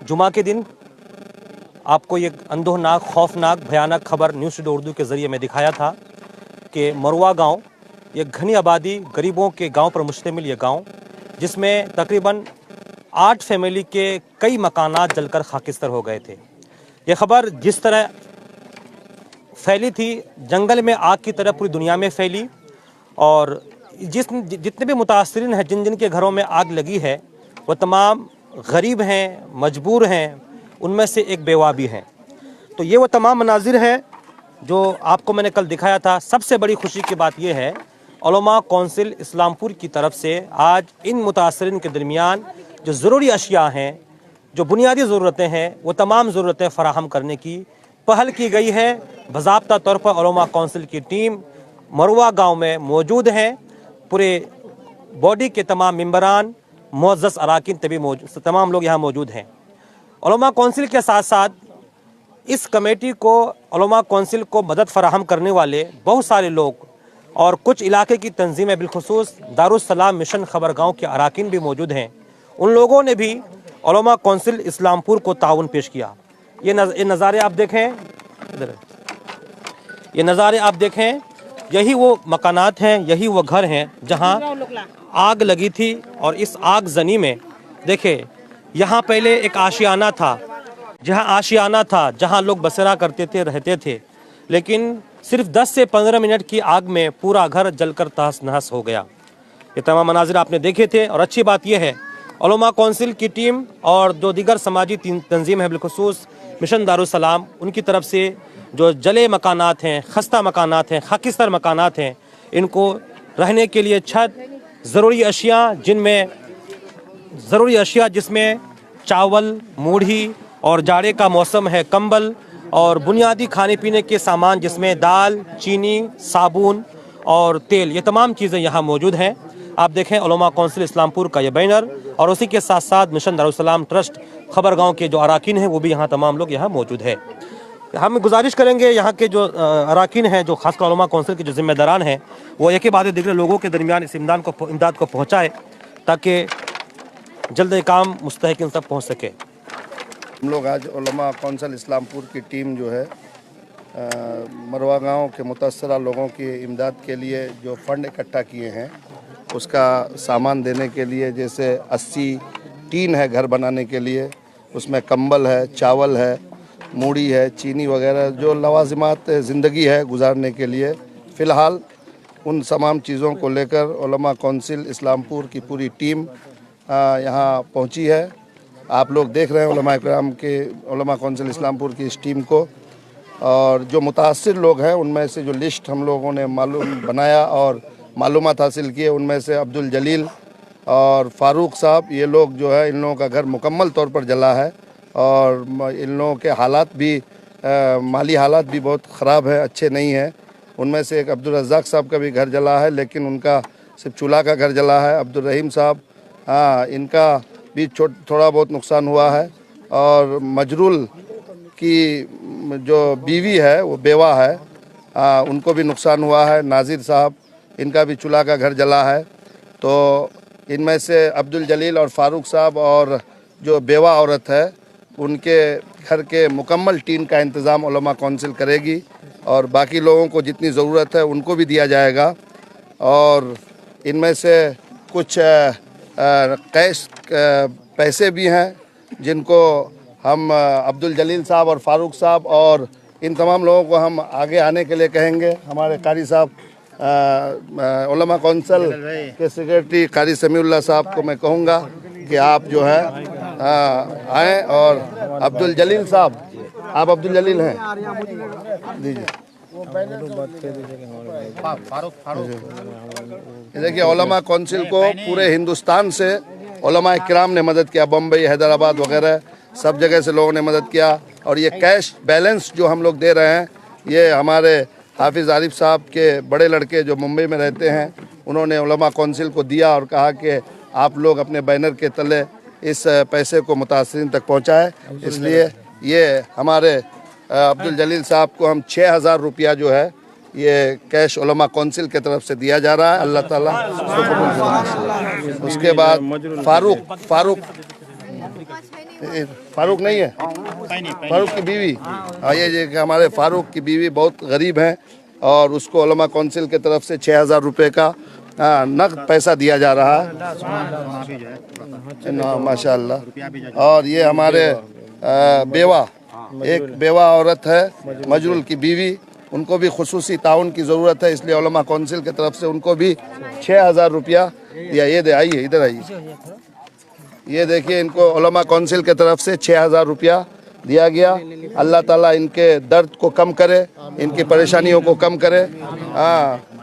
जुमा के दिन आपको ये अंदोहनाक, खौफनाक, भयानक खबर न्यूज़ टुडे उर्दू के ज़रिए मैं दिखाया था कि मरुआ गांव, ये घनी आबादी, गरीबों के गांव पर मुश्तमिल ये गांव, जिसमें तकरीबन 8 फैमिली के कई मकानात जलकर खाकिस्तर हो गए थे। ये खबर जिस तरह फैली थी, जंगल में आग की तरह पूरी दुनिया में फैली, और जितने भी मुतासरीन हैं, जिन जिन के घरों में आग लगी है, वो तमाम गरीब हैं, मजबूर हैं, उनमें से एक बेवा भी हैं। तो ये वो तमाम मनाजिर हैं जो आपको मैंने कल दिखाया था। सबसे बड़ी खुशी की बात यह है, उलमा कौंसिल इस्लामपुर की तरफ से आज इन मुतासरीन के दरमियान जो ज़रूरी अशिया हैं, जो बुनियादी ज़रूरतें हैं, वो तमाम ज़रूरतें फ़राहम करने की पहल की गई है। बाज़ाब्ता तौर पर उलमा कौंसिल की टीम मरुआ गांव में मौजूद हैं। पूरे बॉडी के तमाम मेंबरान, मुअज़्ज़ज़ अराकीन तमाम लोग यहाँ मौजूद हैं। उलमा कौंसिल के साथ साथ इस कमेटी को, उलमा कौंसिल को मदद फराहम करने वाले बहुत सारे लोग और कुछ इलाके की तंजीमें, बिलखुसूस दारुस्सलाम मिशन खबरगांव के अराकीन भी मौजूद हैं। उन लोगों ने भी उलमा कौंसिल इस्लामपुर को ताउन पेश किया। ये नज़ारे आप देखें, इधर ये नज़ारे आप देखें, यही वो मकानात हैं, यही वो घर हैं जहां आग लगी थी। और इस आग जनी में देखें, यहाँ पहले एक आशियाना था, जहाँ लोग बसेरा करते थे, रहते थे, लेकिन सिर्फ 10 से 15 मिनट की आग में पूरा घर जलकर तहस नहस हो गया। ये तमाम मनाजिर आपने देखे थे। और अच्छी बात यह है, उलमा कौंसिल की टीम और जो दीगर समाजी तंजीम है, बिलखुसूस मिशन दारुस्सलाम, उनकी तरफ से जो जले मकानात हैं, खस्ता मकानात हैं, खाकिस्तर मकानात हैं, इनको रहने के लिए छत, ज़रूरी अशिया जिसमें चावल, मूढ़ी, और जाड़े का मौसम है, कंबल और बुनियादी खाने पीने के सामान जिसमें दाल, चीनी, साबुन और तेल, ये तमाम चीज़ें यहाँ मौजूद हैं। आप देखें उलमा कौंसिल इस्लामपुर का ये बैनर, और उसी के साथ साथ मिशन दारुस्सलाम ट्रस्ट खबरगांव के जो अराकीन हैं, वो भी यहाँ तमाम लोग यहाँ मौजूद है। हम गुजारिश करेंगे यहाँ के जो अराकीन हैं, जो खासकर उलमा कौंसिल के जो जिम्मेदारान हैं, वो एक ही बात दिख रहे लोगों के दरमियान इस इमदाद को पहुँचाए ताकि जल्द काम मुस्तहकिन तक पहुँच सके। हम लोग आज उलमा कौंसिल इस्लामपुर की टीम जो है मरुआ गांव के मुतासरा लोगों की इमदाद के लिए जो फ़ंड इकट्ठा किए हैं, उसका सामान देने के लिए, जैसे 80 टीन है घर बनाने के लिए, उसमें कंबल है, चावल है, मूढ़ी है, चीनी वगैरह जो लवाजिमात ज़िंदगी है गुजारने के लिए। फ़िलहाल उन तमाम चीज़ों को लेकर उलमा कौंसिल इस्लामपुर की पूरी टीम यहाँ पहुँची है। आप लोग देख रहे हैं उलमा कौंसिल इस्लामपुर की इस टीम को, और जो मुतासिर लोग हैं उनमें से जो लिस्ट हम लोगों ने बनाया और मालूमात हासिल किए, उनमें से अब्दुल जलील और फ़ारूक साहब, ये लोग जो है, इन लोगों का घर मुकम्मल तौर पर जला है और इन लोगों के हालात भी, माली हालात भी बहुत ख़राब है, अच्छे नहीं हैं। उनमें से एक अब्दुल रज़्ज़ाक़ साहब का भी घर जला है, लेकिन उनका सिर्फ चूल्हा का घर जला है। अब्दुल रहीम साहब, इनका भी थोड़ा बहुत नुकसान हुआ है। और मजरूल की जो बीवी है, वो बेवा है, उनको भी नुकसान हुआ है। नाजिर साहब, इनका भी चूल्हा का घर जला है। तो इनमें से अब्दुल जलील और फ़ारूक साहब और जो बेवा औरत है, उनके घर के मुकम्मल टीन का इंतज़ाम उलमा कौंसिल करेगी, और बाकी लोगों को जितनी ज़रूरत है उनको भी दिया जाएगा। और इनमें से कुछ कैश पैसे भी हैं, जिनको हम अब्दुल जलील साहब और फ़ारूक साहब और इन तमाम लोगों को हम आगे आने के लिए कहेंगे। हमारे कारी साहब, उलमा कौंसिल के सेक्रेटरी कारी समीउल्लाह साहब को मैं कहूँगा कि आप जो है आएँ। और अब्दुल जलील साहब, आप अब्दुल जलील हैं, दीजिए। देखिए, उलमा कौंसिल को पूरे हिंदुस्तान से उलमा इकराम ने मदद किया, बम्बई, हैदराबाद वगैरह सब जगह से लोगों ने मदद किया। और ये कैश बैलेंस जो हम लोग दे रहे हैं, ये हमारे हाफिज़ आरिफ साहब के बड़े लड़के जो मुंबई में रहते हैं, उन्होंने उलमा कौंसिल को दिया और कहा कि आप लोग अपने बैनर के तले इस पैसे को मुतासरीन तक पहुँचाएँ। इसलिए ये हमारे अब्दुल जलील साहब को हम 6000 रुपया जो है, ये कैश उलमा कौंसिल की तरफ से दिया जा रहा है। अल्लाह ताला उसके बाद फ़ारूक फारूक नहीं है, फारूक की बीवी। हाँ, ये कि हमारे फारूक की बीवी बहुत गरीब हैं और उसको उलमा कौंसिल की तरफ से 6,000 रुपये का नकद पैसा दिया जा रहा है। माशाअल्लाह। और ये हमारे बेवा, एक बेवा औरत है मजरूल की बीवी, उनको भी खुसूसी ताउन की ज़रूरत है, इसलिए उलमा कौंसिल की तरफ से उनको भी 6,000 रुपया दिया। ये दे, आइए इधर आइए, ये देखिए, इनको उलमा कौंसिल की तरफ से 6,000 रुपया दिया गया। अल्लाह ताला इनके दर्द को कम करे, इनकी परेशानियों को कम करे।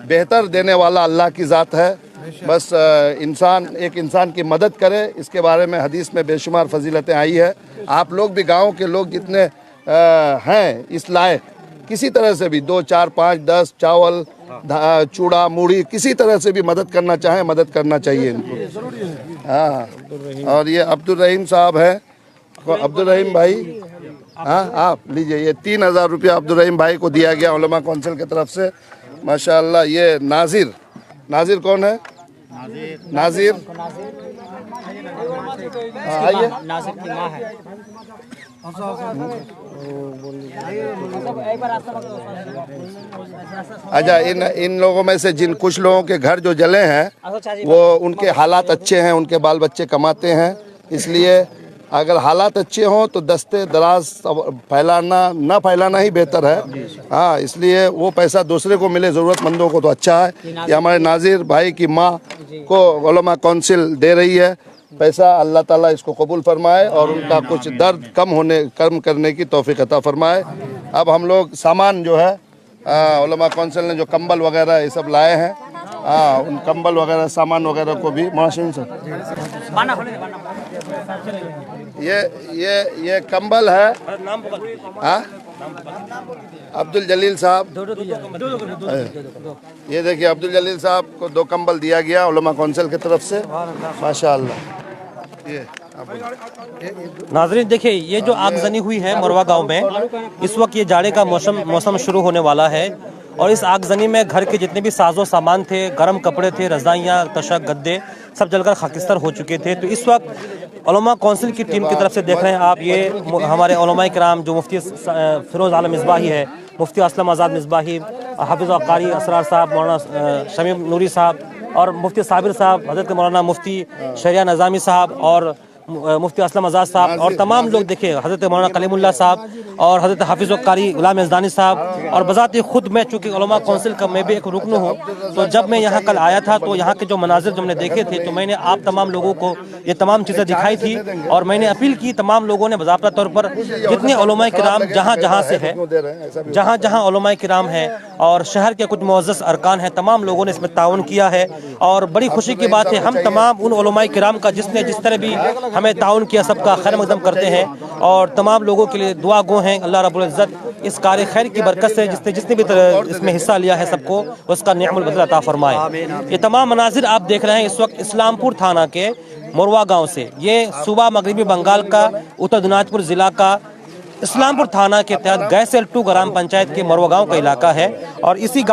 बेहतर देने वाला अल्लाह की ज़ात है। बस एक इंसान की मदद करे, इसके बारे में हदीस में बेशुमार फजीलतें आई है। आप लोग भी, गांव के लोग जितने हैं इस लायक, किसी तरह से भी 2, 4, 5, 10 चावल, चूड़ा, मूढ़ी, किसी तरह से भी मदद करना चाहें, मदद करना चाहिए इनको। हाँ, और ये अब्दुल रहीम साहब है, अब्दुल रहीम भाई, हाँ आप लीजिए, ये 3,000 रुपया अब्दुल रहीम भाई को दिया गया उलमा कौंसिल की तरफ से। माशाअल्लाह। ये नाजिर, नाजिर कौन है? नाजिर, आइए। नासिर की माँ है। अच्छा, इन लोगों में से जिन कुछ लोगों के घर जो जले हैं वो उनके हालात अच्छे हैं, उनके बाल बच्चे कमाते हैं, इसलिए अगर हालात अच्छे हों तो दस्ते दराज ना फैलाना ही बेहतर है। हाँ, इसलिए वो पैसा दूसरे को मिले, ज़रूरतमंदों को, तो अच्छा है। ये हमारे नाजिर भाई की माँ को उलमा कौंसिल दे रही है पैसा। अल्लाह ताला इसको कबूल फरमाए और उनका कुछ दर्द कम करने की तौफीक अता फरमाए। अब हम लोग सामान जो है उलमा कौंसिल ने जो कंबल वगैरह ये सब लाए हैं, उन कंबल वगैरह सामान वगैरह को भी माशूम से ये कंबल है। हाँ, अब्दुल जलील साहब, ये देखिए अब्दुल जलील साहब को 2 कंबल दिया गया उलमा कौंसिल की तरफ से। माशाअल्लाह। ये नाजरीन देखिए, ये जो आगजनी हुई है मरवा गांव में, इस वक्त ये जाड़े का मौसम शुरू होने वाला है और इस आगजनी में घर के जितने भी साजो सामान थे, गर्म कपड़े थे, रजाइयाँ, तशक, गद्दे सब जलकर खाकिस्तर हो चुके थे। तो इस वक्त उलमा कौंसिल की टीम की तरफ से देख रहे हैं आप, ये हमारे उलमा किराम जो मुफ्ती फिरोज़ आलम मिसबाही है, मुफ्ती असलम आज़ाद मिसबाही, हाफिज़ क़ारी असरार साहब, मौलाना शमीम नूरी साहब और मुफ्ती साबिर साहब, हज़रत मौलाना मुफ्ती शरिया नज़ामी साहब और मुफ्ती असलम आज़ाद साहब और तमाम लोग देखिए, हज़रत मौलाना कलीमुल्लाह साहब और हज़रत हाफिज़ क़ारी गुलाम यज़दानी साहब। और बज़ात खुद मैं चूँकि उलमा कौंसिल का मैं भी एक रुकन हूँ, तो जब मैं यहाँ कल आया था तो यहाँ के जो मनाजिर जो हमने देखे थे, तो मैंने आप तमाम लोगों को ये तमाम चीज़ें दिखाई थी और मैंने अपील की तमाम लोगों ने बाज़ाब्ता तौर पर जितने उलमा किराम जहाँ से है, जहाँ उलमा किराम हैं और शहर के कुछ मुअज़्ज़ज़ अरकान हैं, तमाम लोगों ने इसमें ताउन किया है। और बड़ी खुशी की बात है, हम तमाम उन उलमा किराम का जिसने जिस तरह भी हमें ताउन किया, सबका खैर मकदम करते हैं और तमाम लोगों के लिए दुआ गो हैं। अल्लाह रब्बुल इज़्ज़त इस कार्य खैर की बरकत से जिसने भी इसमें हिस्सा लिया है सबको उसका निअमुल बदल अता फरमाए। ये तमाम मनाजिर आप देख रहे हैं इस वक्त इस्लामपुर थाना के मोरवा गांव से, ये सूबा मगरबी बंगाल का उत्तर दिनाजपुर ज़िला का इस्लामपुर थाना के तहत गैसेल 2 ग्राम पंचायत के मोरवा गांव का इलाका है। और इसी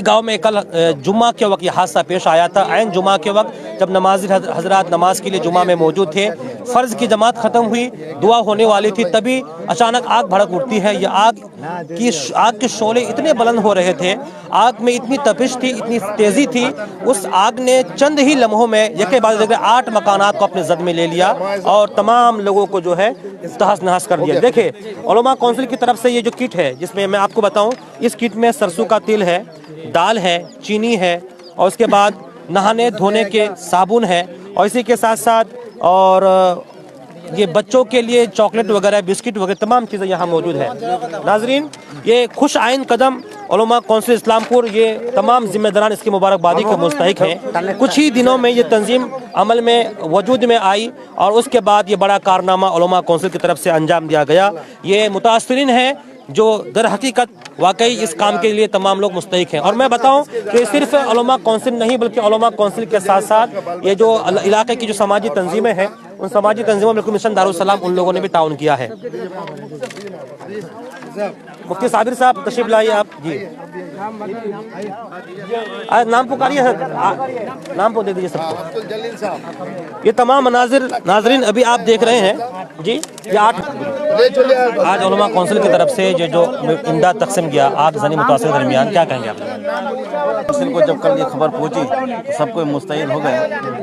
गांव में कल जुम्मा के वक्त यह हादसा पेश आया था। ऐन जुम्मा के वक्त जब नमाजी हजरात नमाज के लिए जुम्मा में मौजूद थे, फ़र्ज की जमात ख़त्म हुई, दुआ होने वाली थी, तभी अचानक आग भड़क उठती है। ये आग के शोले इतने बुलंद हो रहे थे, आग में इतनी तपिश थी, इतनी तेज़ी थी, उस आग ने चंद ही लम्हों में यके बाद 8 मकानात को अपने जद में ले लिया और तमाम लोगों को जो है तहस नहस कर दिया। देखिए, उलमा कौंसिल की तरफ से ये जो किट है, जिसमें मैं आपको बताऊं, इस किट में सरसों का तेल है, दाल है, चीनी है और उसके बाद नहाने धोने के साबुन है और इसी के साथ साथ और ये बच्चों के लिए चॉकलेट वगैरह, बिस्किट वगैरह तमाम चीज़ें यहाँ मौजूद है। नाजरीन, ये खुश आइन कदम उलमा कौंसिल इस्लामपुर, ये तमाम जिम्मेदारान इसकी मुबारकबादी के मुस्तहिक हैं। कुछ ही दिनों में ये तंजीम अमल में वजूद में आई और उसके बाद ये बड़ा कारनामा उलमा कौंसिल की तरफ से अंजाम दिया गया। ये मुतासरीन हैं जो दर हकीकत वाकई इस काम के लिए तमाम लोग मुस्तहिक हैं। और मैं बताऊं कि सिर्फ उलमा कौंसिल नहीं, बल्कि उलमा कौंसिल के साथ साथ ये जो इलाके की जो समाजी तंजीमें हैं, उन समाजी तंजीमों में मिशन दारुस्सलाम उन लोगों ने भी ताउन किया है। मुफ्ती साबिर साहब तशरीफ लाइए आप जी। नाम पुकारिए सर, नाम को दे दीजिए सबको। अब्दुल जलील साहब। ये तमाम मनाजिर नाजरीन अभी आप देख रहे हैं जी। ये आज उलमा कौंसिल की तरफ से जो इमदाद तकसीम किया आगजनी मुतासिर दरमियान, क्या कहेंगे आप? कौंसिल को जब कल ये खबर पहुंची तो सबको मुस्तैद हो गए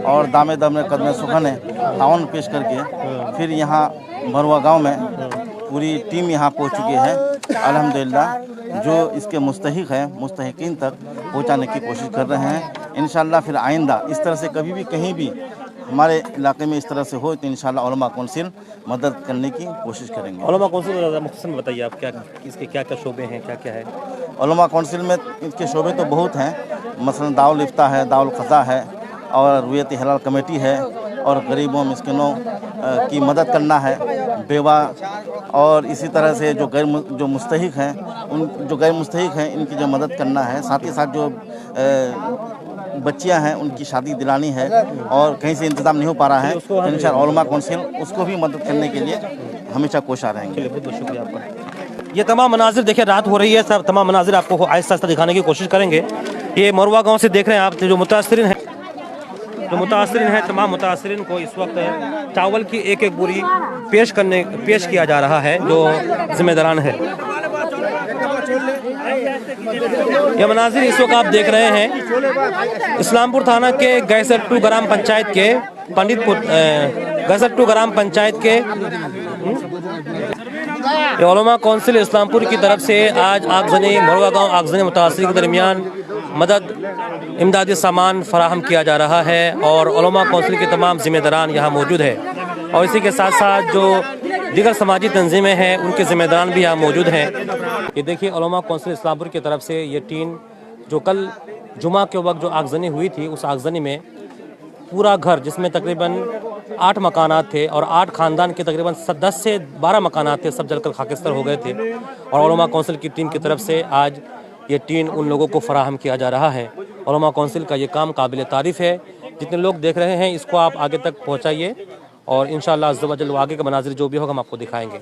और दामे दम कदम सुखन है ताउन पेश करके फिर यहाँ मरवा गांव में पूरी टीम यहाँ पहुँच चुकी है। अल्हम्दुलिल्लाह जो इसके मुस्तहिक हैं मुस्तहिकीन तक पहुँचाने की कोशिश कर रहे हैं। इंशाअल्लाह फिर आइंदा इस तरह से कभी भी कहीं भी हमारे इलाके में इस तरह से हो तो इंशाअल्लाह उलमा कौंसिल मदद करने की कोशिश करेंगे। उलमा कौंसिल मुख्तसर बताइए आप, क्या इसके क्या क्या शोबे हैं, क्या क्या है? उलमा कौंसिल में इसके शोबे तो बहुत हैं, मसलन दाउल इफ्ता है, दाउल ख़ज़ा है और रुयत हलाल कमेटी है और गरीबों मिस्किनों की मदद करना है, बेवा और इसी तरह से जो मुस्तहिक हैं जो गैर मुस्तहिक हैं इनकी जो मदद करना है। साथ ही साथ जो बच्चियां हैं उनकी शादी दिलानी है और कहीं से इंतज़ाम नहीं हो पा रहा है तो इंशाअल्लाह उलमा कौंसिल उसको भी मदद करने के लिए हमेशा कोशिश रहेंगे। बहुत बहुत शुक्रिया आपका। ये तमाम मनाजिर देखिए, रात हो रही है, सब तमाम मनाजिर आपको आहिस्ता आहिस्ता दिखाने की कोशिश करेंगे। ये मरवा गाँव से देख रहे हैं आप, जो मुतासरीन हैं तमाम मुतासरीन को इस वक्त चावल की एक एक बोरी पेश किया जा रहा है जो जिम्मेदारान है। ये मनाजिर इस वक्त आप देख रहे हैं इस्लामपुर थाना के गैसर-2 ग्राम पंचायत के गैसर-2 ग्राम पंचायत के उलमा कौंसिल इस्लामपुर की तरफ से आज आगजनी मरवा गाँव आगजनी मुतासरीन के दरमियान मदद इमदादी सामान फराहम किया जा रहा है और उलमा कौंसिल के तमाम जिम्मेदारान यहाँ मौजूद है और इसी के साथ साथ जो दीगर समाजी तंजीमें हैं उनके जिम्मेदारान भी यहाँ मौजूद हैं। ये देखिए उलमा कौंसिल इस्लामपुर की तरफ से ये टीम जो कल जुमा के वक्त जो आगजनी हुई थी उस आगजनी में पूरा घर जिसमें तकरीबन 8 मकानात थे और 8 ख़ानदान के तकरीबन 10 से 12 मकानात थे, सब जलकर खाकिस्तर हो गए थे और उलमा कौंसिल की टीम की तरफ से आज ये टीन उन लोगों को फराहम किया जा रहा है। उलमा कौंसिल का ये काम काबिल तारीफ़ है। जितने लोग देख रहे हैं इसको आप आगे तक पहुँचाइए और इंशाअल्लाह अज़्ज़ा व जल आगे का मनाज़िर जो भी होगा हम आपको दिखाएंगे।